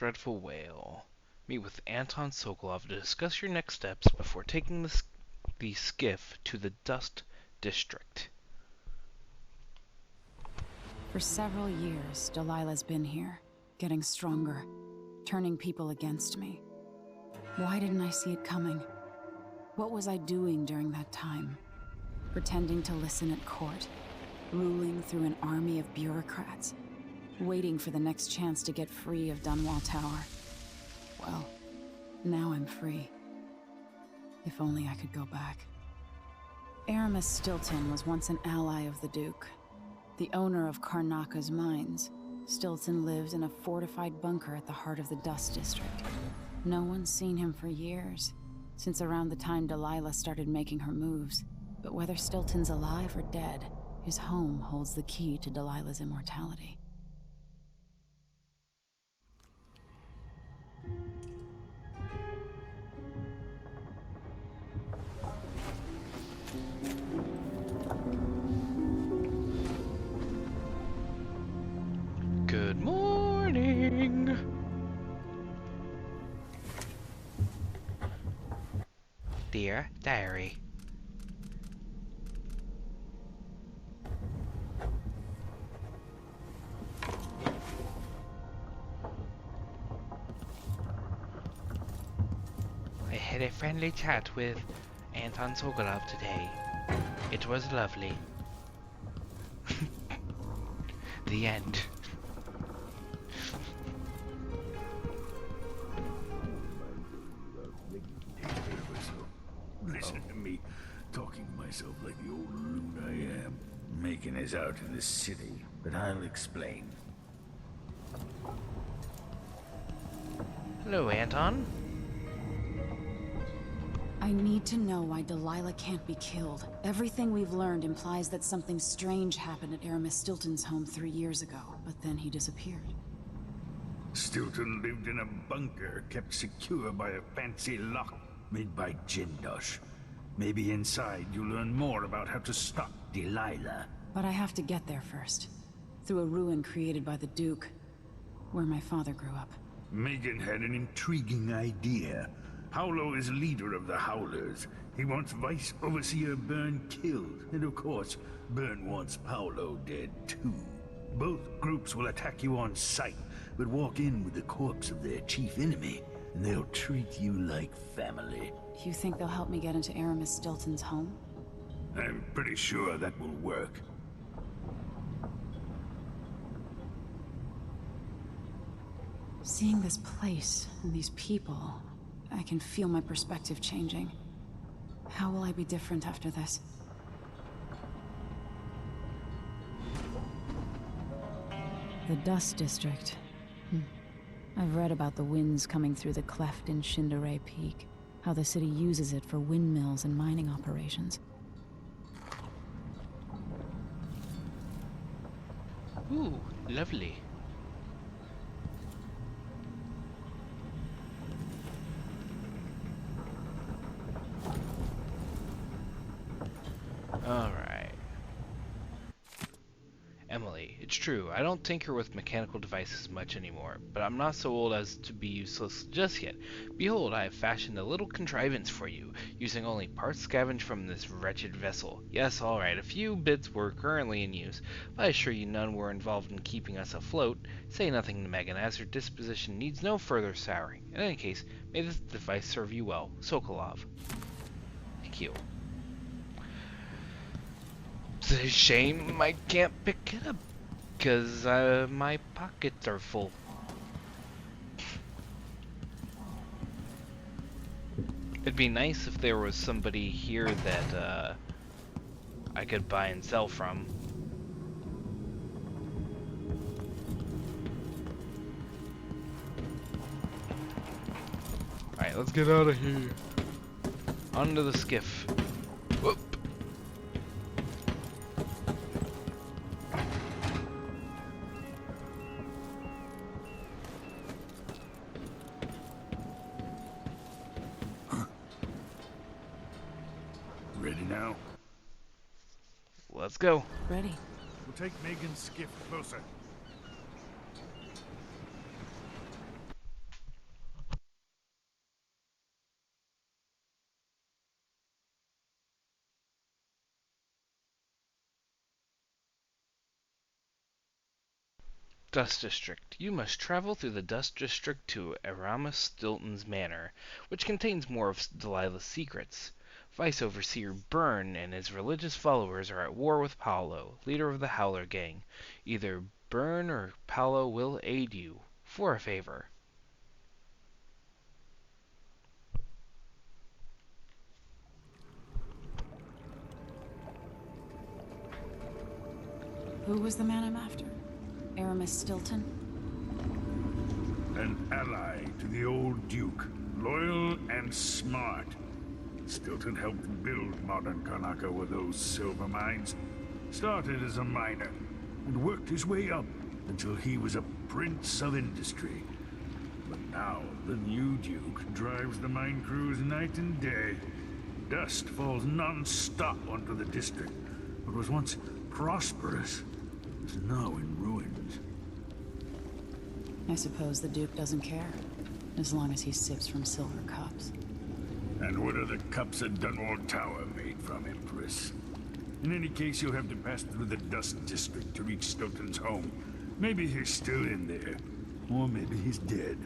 dreadful whale. Meet with Anton Sokolov to discuss your next steps before taking the skiff to the Dust District. For several years, Delilah's been here, getting stronger, turning people against me. Why didn't I see it coming? What was I doing during that time? Pretending to listen at court, ruling through an army of bureaucrats, waiting for the next chance to get free of Dunwall Tower. Well, now I'm free. If only I could go back. Aramis Stilton was once an ally of the Duke, the owner of Karnaka's mines. Stilton lived in a fortified bunker at the heart of the Dust District. No one's seen him for years, since around the time Delilah started making her moves. But whether Stilton's alive or dead, his home holds the key to Delilah's immortality. Good morning! Dear Diary. I had a friendly chat with Anton Sokolov today. It was lovely. The end. Listen to me, talking to myself like the old loon I am. Making us out in the city, but I'll explain. Hello, Anton. I need to know why Delilah can't be killed. Everything we've learned implies that something strange happened at Aramis Stilton's home 3 years ago, but then he disappeared. Stilton lived in a bunker kept secure by a fancy lock made by Jindosh. Maybe inside you'll learn more about how to stop Delilah. But I have to get there first. Through a ruin created by the Duke, where my father grew up. Megan had an intriguing idea. Paolo is leader of the Howlers. He wants Vice Overseer Byrne killed, and of course, Byrne wants Paolo dead too. Both groups will attack you on sight, but walk in with the corpse of their chief enemy, and they'll treat you like family. You think they'll help me get into Aramis Stilton's home? I'm pretty sure that will work. Seeing this place and these people, I can feel my perspective changing. How will I be different after this? The Dust District. I've read about the winds coming through the cleft in Shindaray Peak, how the city uses it for windmills and mining operations. Ooh, lovely. Alright. Emily, it's true, I don't tinker with mechanical devices much anymore, but I'm not so old as to be useless just yet. Behold, I have fashioned a little contrivance for you, using only parts scavenged from this wretched vessel. Yes, alright, a few bits were currently in use, but I assure you none were involved in keeping us afloat. Say nothing to Megan, as her disposition needs no further souring. In any case, may this device serve you well. Sokolov. Thank you. It's a shame I can't pick it up, because my pockets are full. It'd be nice if there was somebody here that I could buy and sell from. Alright, let's get out of here. Onto the skiff. Whoop. Ready now? Let's go. Ready? We'll take Megan's skiff closer. Dust District. You must travel through the Dust District to Aramis Stilton's manor, which contains more of Delilah's secrets. Vice Overseer Byrne and his religious followers are at war with Paolo, leader of the Howler Gang. Either Byrne or Paolo will aid you, for a favor. Who was the man I'm after? Aramis Stilton? An ally to the old Duke, loyal and smart. Stilton helped build modern Karnaca with those silver mines. Started as a miner, and worked his way up until he was a prince of industry. But now, the new Duke drives the mine crews night and day. Dust falls non-stop onto the district. What was once prosperous is now in ruins. I suppose the Duke doesn't care, as long as he sips from silver cups. And what are the cups at Dunwall Tower made from, Empress? In any case, you'll have to pass through the Dust District to reach Stilton's home. Maybe he's still in there, or maybe he's dead.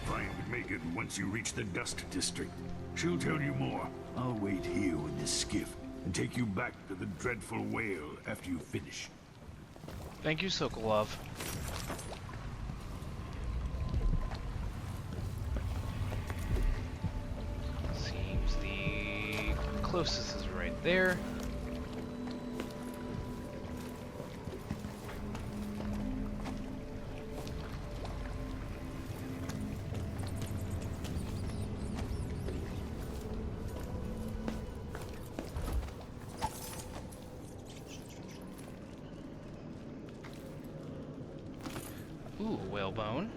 Find Megan once you reach the Dust District. She'll tell you more. I'll wait here with the skiff and take you back to the dreadful whale after you finish. Thank you, Sokolov. Seems the closest is right there. Ooh, whalebone.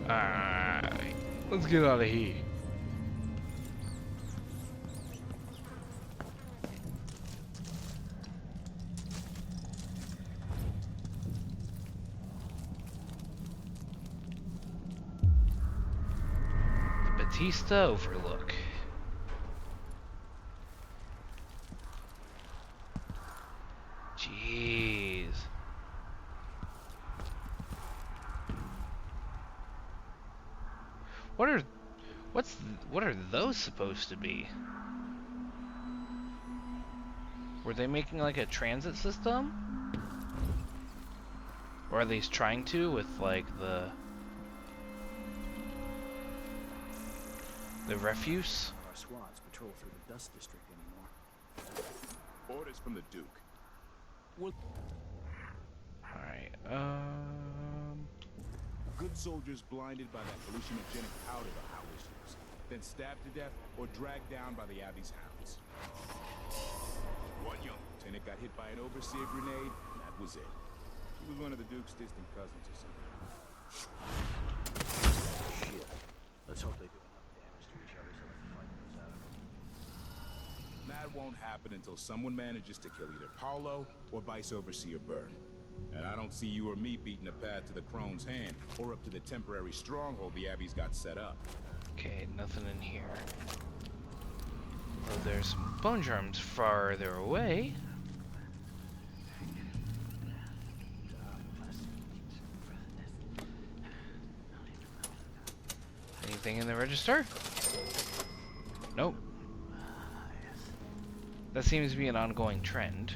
Alright, let's get out of here. Batista Overlook. Jeez. What are those supposed to be? Were they making like a transit system? Or at least trying to with like the refuse? Our squads patrol through the Dust District anymore. Orders from the Duke. Alright, Good soldiers blinded by that hallucinogenic powder the Howlers use, then stabbed to death or dragged down by the Abbey's hounds. One young lieutenant got hit by an overseer grenade, and that was it. He was one of the Duke's distant cousins or something. Shit. Let's hope they do enough damage to each other so the fight goes out of them. That won't happen until someone manages to kill either Paolo or Vice Overseer Byrne. And I don't see you or me beating a path to the Crone's hand, or up to the temporary stronghold the Abbey's got set up. okay, nothing in here. Oh, there's some bone germs farther away. Anything in the register? Nope. That seems to be an ongoing trend.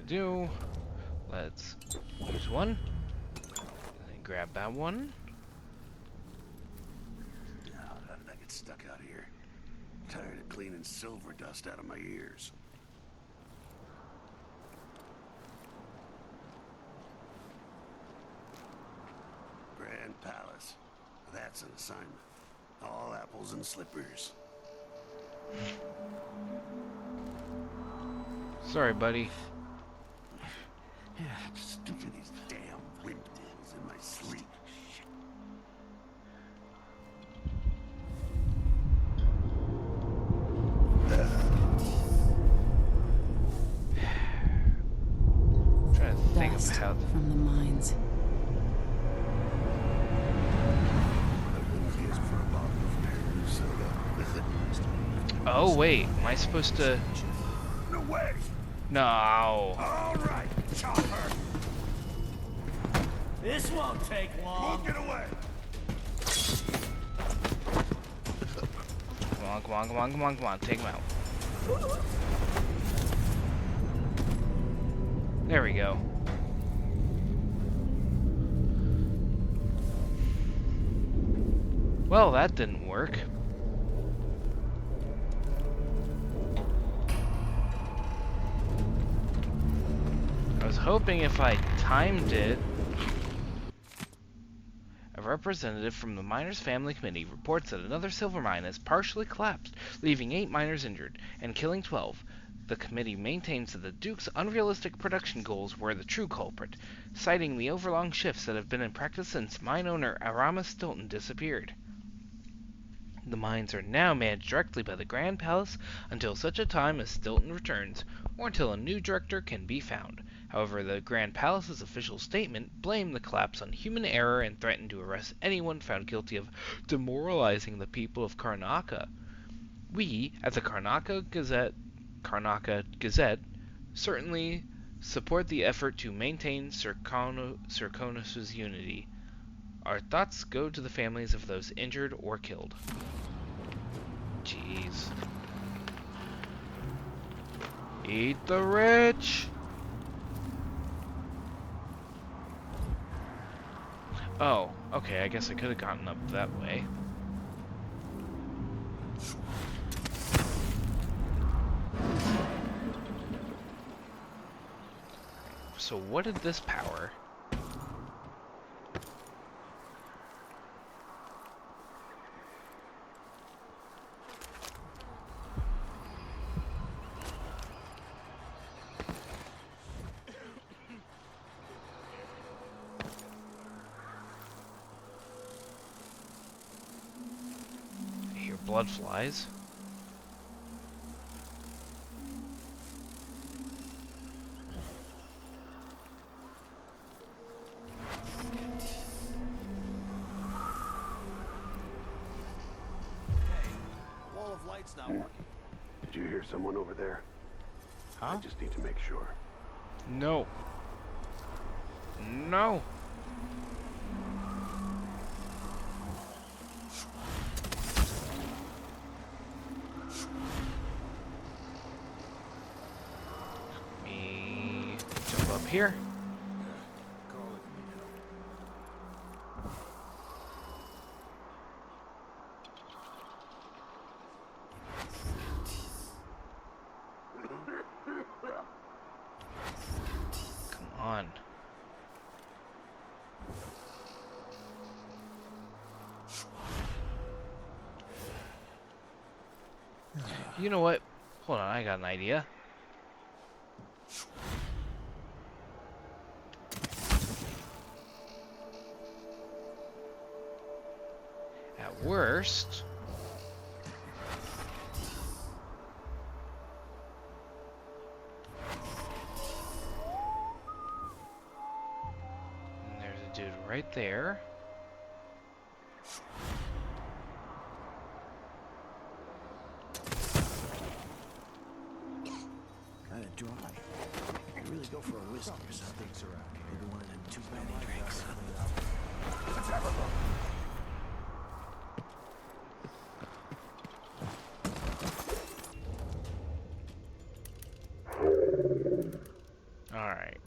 Do let's use one and then grab that one. No, nothing I get stuck out here. Tired of cleaning silver dust out of my ears. Grand Palace. That's an assignment. All apples and slippers. Sorry, buddy. Yeah, stupid these damn windmills in my sleep. Trying to think of Dust how. from the mines. For a bottle of pear soda. Oh wait, am I supposed to? No way! No. All right, chopper! This won't take long. Won't get away! Come on, come on, come on, come on, come on. Take him out. There we go. Well, that didn't work. I was hoping if I timed it. A representative from the Miners Family Committee reports that another silver mine has partially collapsed, leaving 8 miners injured and killing 12. The committee maintains that the Duke's unrealistic production goals were the true culprit, citing the overlong shifts that have been in practice since mine owner Aramis Stilton disappeared. The mines are now managed directly by the Grand Palace until such a time as Stilton returns, or until a new director can be found. However, the Grand Palace's official statement blamed the collapse on human error and threatened to arrest anyone found guilty of demoralizing the people of Karnaca. We, at the Karnaca Gazette, certainly support the effort to maintain Serkonos' unity. Our thoughts go to the families of those injured or killed. Jeez. Eat the rich! Oh, okay, I guess I could have gotten up that way. So what did this power? I hear blood flies. Wall of light's not working. Did you hear someone over there? Huh? I just need to make sure. No. No. Me jump up here. Call it me now. Come on. You know what? Hold on, I got an idea. At worst, and there's a dude right there. Kinda dry. You really go for a whiskey or something. Maybe one of them too many drinks. Let's have a look. Alright.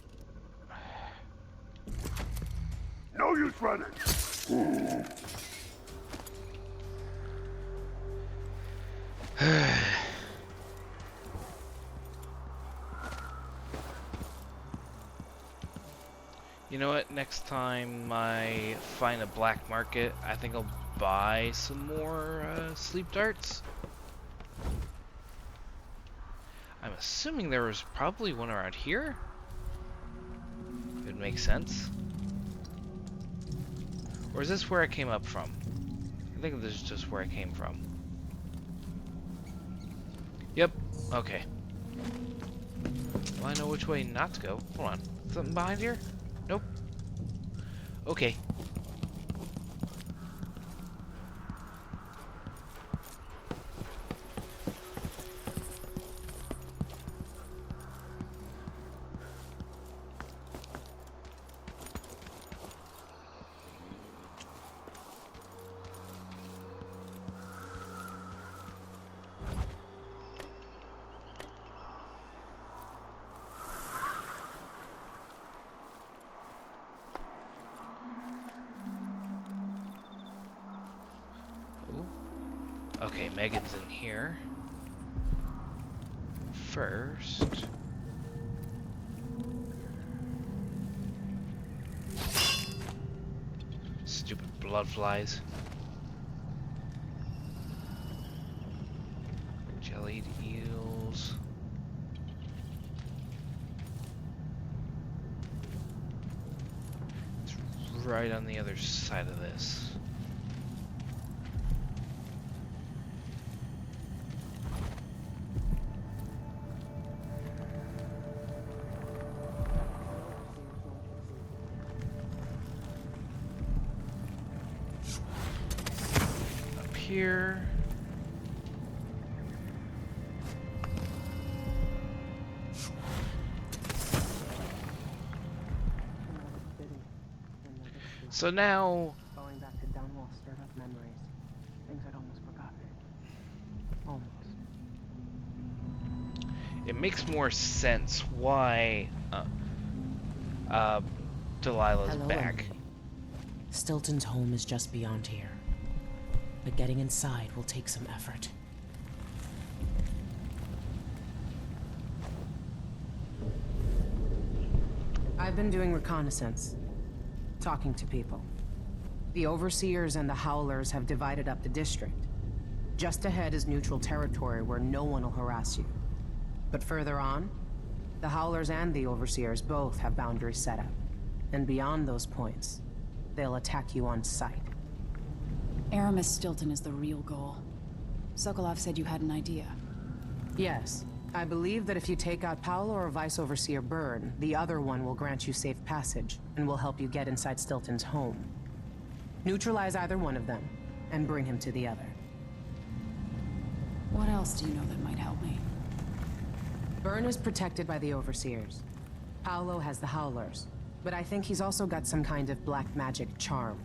No use running! You know what? Next time I find a black market, I think I'll buy some more sleep darts. I'm assuming there was probably one around here. It would make sense. Or is this where I came up from? I think this is just where I came from. Yep. Okay. Well, I know which way not to go. Hold on. Something behind here? Nope. Okay. Okay, Megan's in here. First... Stupid blood flies. Jellied eels. It's right on the other side of this. Here. So now Going back to Dunwall stirred up memories. Things I'd almost forgotten. Almost. it makes more sense why Delilah's Hello, back. Emily. Stilton's home is just beyond here. But getting inside will take some effort. I've been doing reconnaissance. Talking to people. The Overseers and the Howlers have divided up the district. Just ahead is neutral territory where no one will harass you. But further on, the Howlers and the Overseers both have boundaries set up. And beyond those points, they'll attack you on sight. Aramis Stilton is the real goal. Sokolov said you had an idea. Yes. I believe that if you take out Paolo or Vice Overseer Byrne, the other one will grant you safe passage, and will help you get inside Stilton's home. Neutralize either one of them, and bring him to the other. What else do you know that might help me? Byrne is protected by the Overseers. Paolo has the Howlers, but I think he's also got some kind of black magic charm.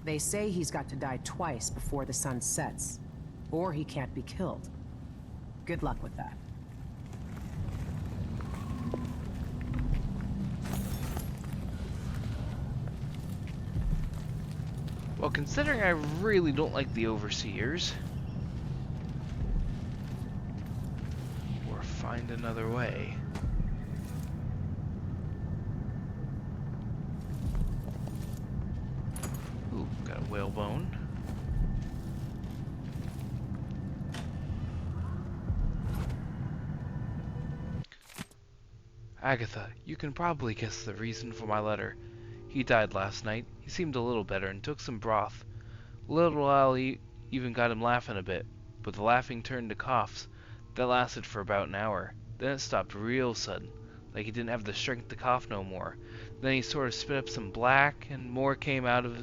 They say he's got to die twice before the sun sets, or he can't be killed. Good luck with that. Well, considering I really don't like the Overseers, or find another way. Ooh, got a whalebone. Agatha, you can probably guess the reason for my letter. He died last night. He seemed a little better and took some broth. Little Ali even got him laughing a bit, but the laughing turned to coughs. That lasted for about an hour. Then it stopped real sudden, like he didn't have the strength to cough no more. Then he sort of spit up some black, and more came out of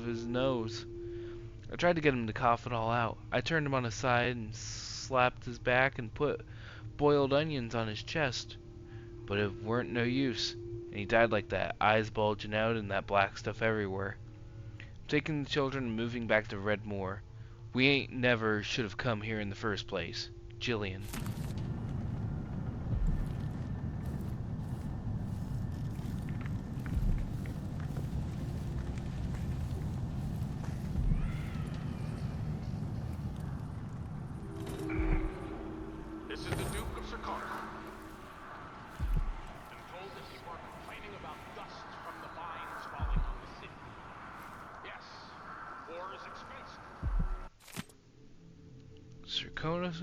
his nose. I tried to get him to cough it all out. I turned him on his side and slapped his back and put boiled onions on his chest. But it weren't no use. And he died like that, eyes bulging out and that black stuff everywhere. Taking the children and moving back to Redmoor. We ain't never should have come here in the first place. Jillian. Circonus.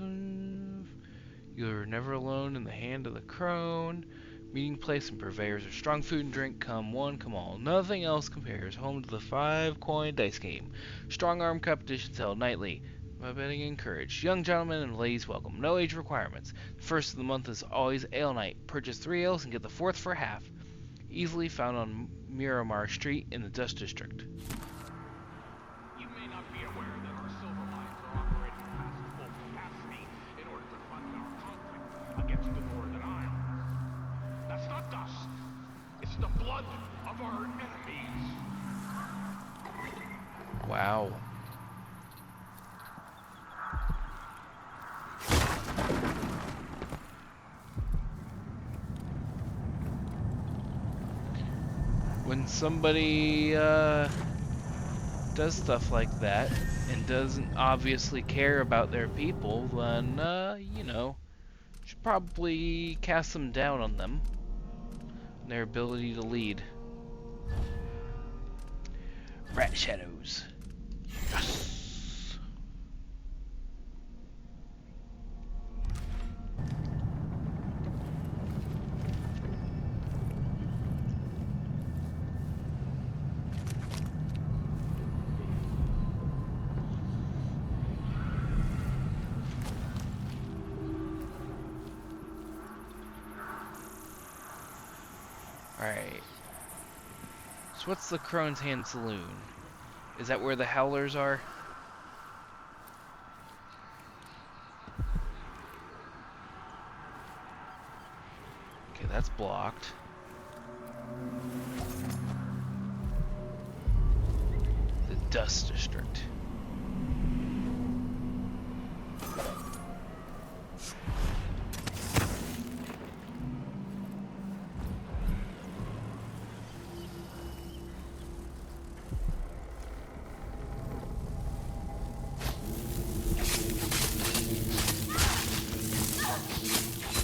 You're never alone in the hand of the crone. Meeting place and purveyors of strong food and drink. Come one, come all. Nothing else compares. Home to the 5-coin dice game. Strong arm competitions held nightly. My betting encouraged. Young gentlemen and ladies welcome. No age requirements. The first of the month is always ale night. Purchase 3 ales and get the fourth for half. Easily found on Miramar Street in the Dust District. You may not be aware that our silver mines are operating past full capacity in order to fund our conflict against the Northern Isles. That's not dust. It's the blood of our enemies. Wow. When somebody does stuff like that and doesn't obviously care about their people, then, you know, should probably cast some doubt on them and their ability to lead. Rat Shadows. Yes! Alright. So what's the Crone's Hand Saloon? Is that where the Howlers are? Okay, that's blocked. The Dust District.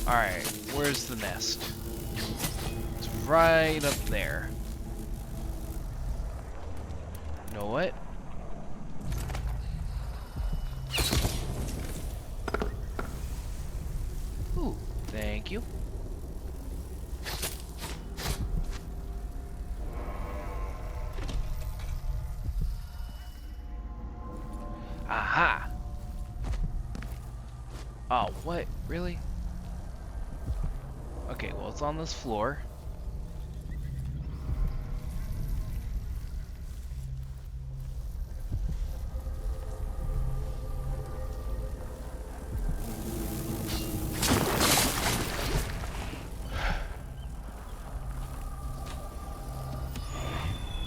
Alright, where's the nest? It's right up there. You know what? Ooh, thank you. Aha! Oh, what? Really? Okay, well, it's on this floor.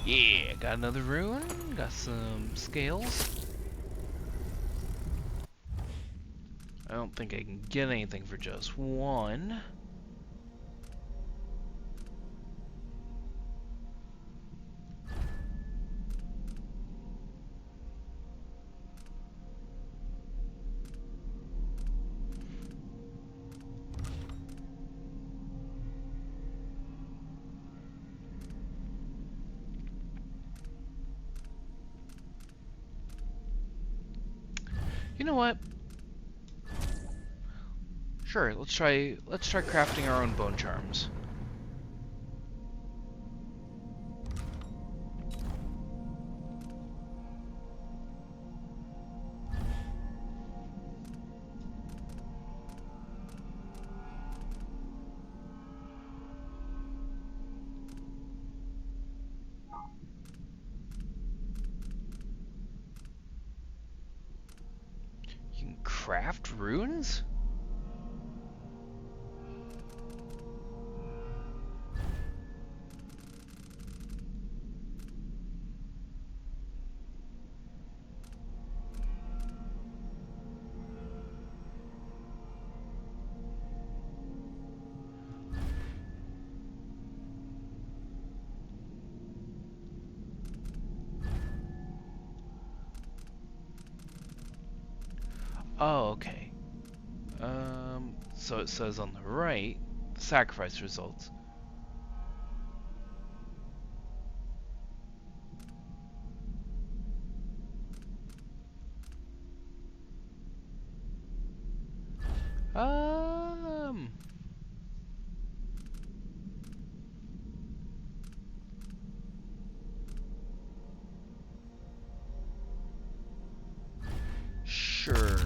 Yeah, got another rune, got some scales. I don't think I can get anything for just one. You know what? Sure, let's try crafting our own bone charms. You can craft runes? Oh, okay. So it says on the right, the sacrifice results. Um. Sure.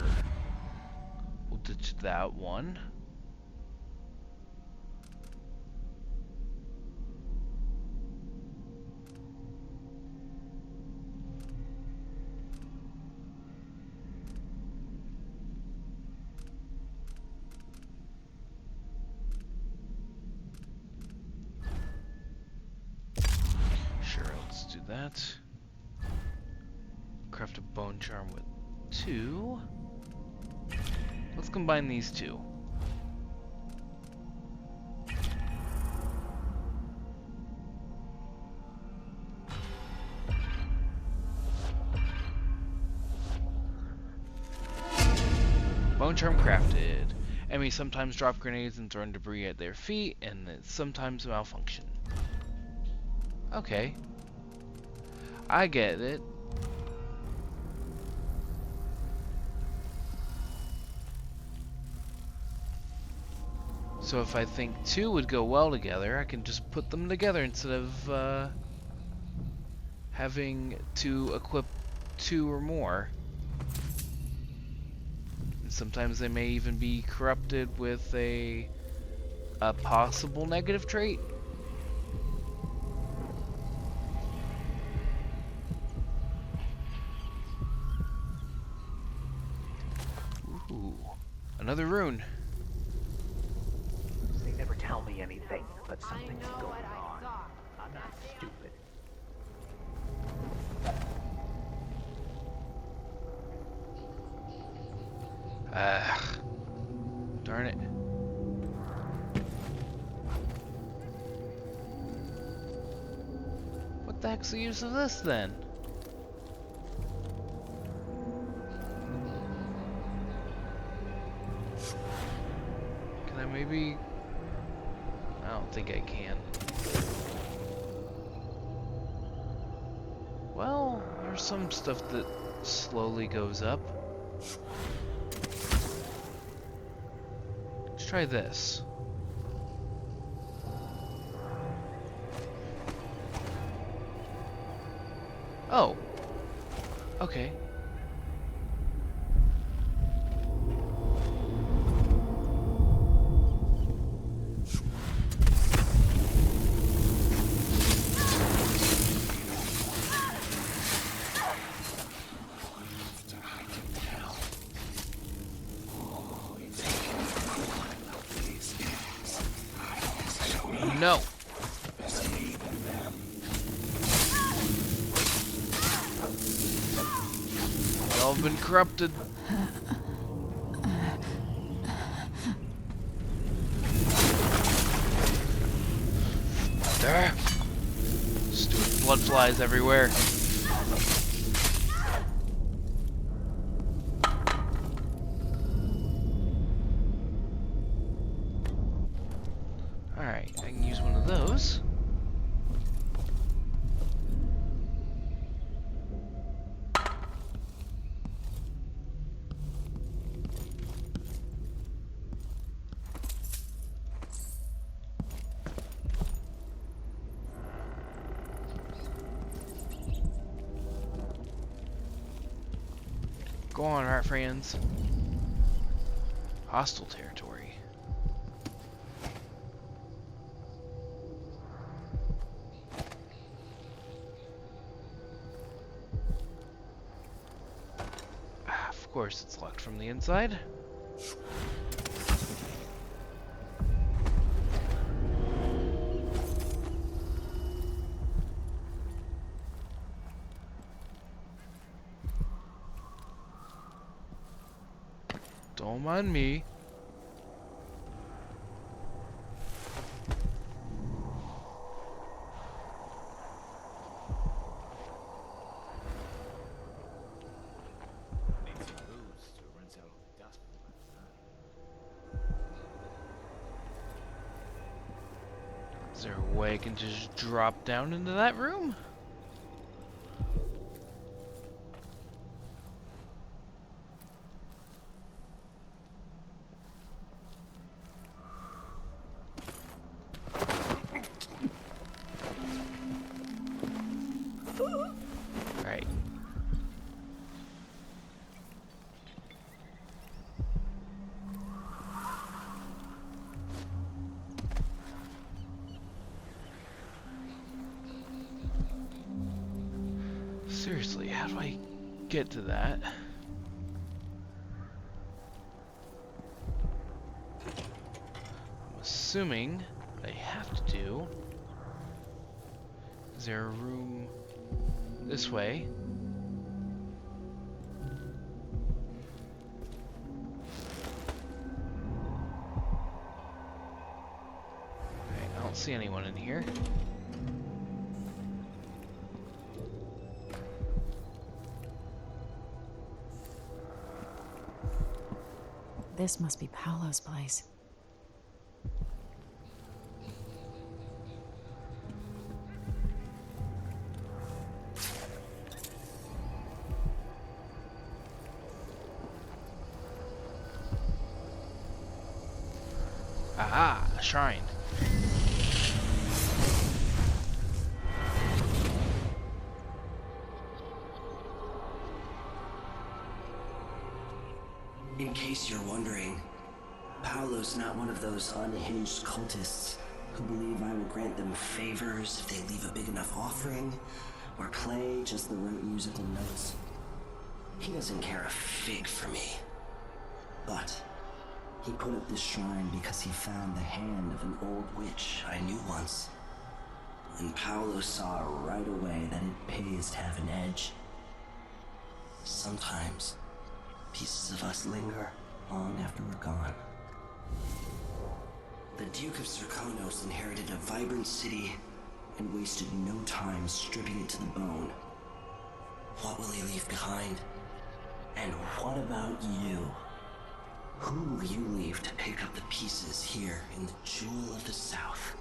We'll ditch that one. Sure, let's do that. Craft a bone charm with 2. Let's combine these 2. Bone charm crafted. Enemies sometimes drop grenades and throw debris at their feet, and it sometimes malfunction. Okay. I get it. So if I think 2 would go well together, I can just put them together instead of having to equip 2 or more. And sometimes they may even be corrupted with a possible negative trait. Ooh, another rune. They never tell me anything, but something's going on. I'm not stupid. Darn it. What the heck's the use of this then? Can I maybe... I don't think I can. Well, there's some stuff that slowly goes up. Let's try this. Oh. Okay. No. Y'all have been corrupted. There. Stupid blood flies everywhere. Alright, I can use one of those. Go on, our friends. Hostile territory. Of course, it's locked from the inside. Don't mind me. Need some booze to rinse out all the dust from last night. Is there a way I can just drop down into that room? Seriously, how do I get to that? I'm assuming what I have to do. Is there a room this way? Okay, I don't see anyone in here. This must be Paolo's place. Aha, a shrine. In case you're wondering, Paolo's not one of those unhinged cultists who believe I will grant them favors if they leave a big enough offering or play just the right musical notes. He doesn't care a fig for me. But he put up this shrine because he found the hand of an old witch I knew once. And Paolo saw right away that it pays to have an edge. Sometimes pieces of us linger long after we're gone. The Duke of Zirconos inherited a vibrant city and wasted no time stripping it to the bone. What will he leave behind? And what about you? Who will you leave to pick up the pieces here in the Jewel of the South?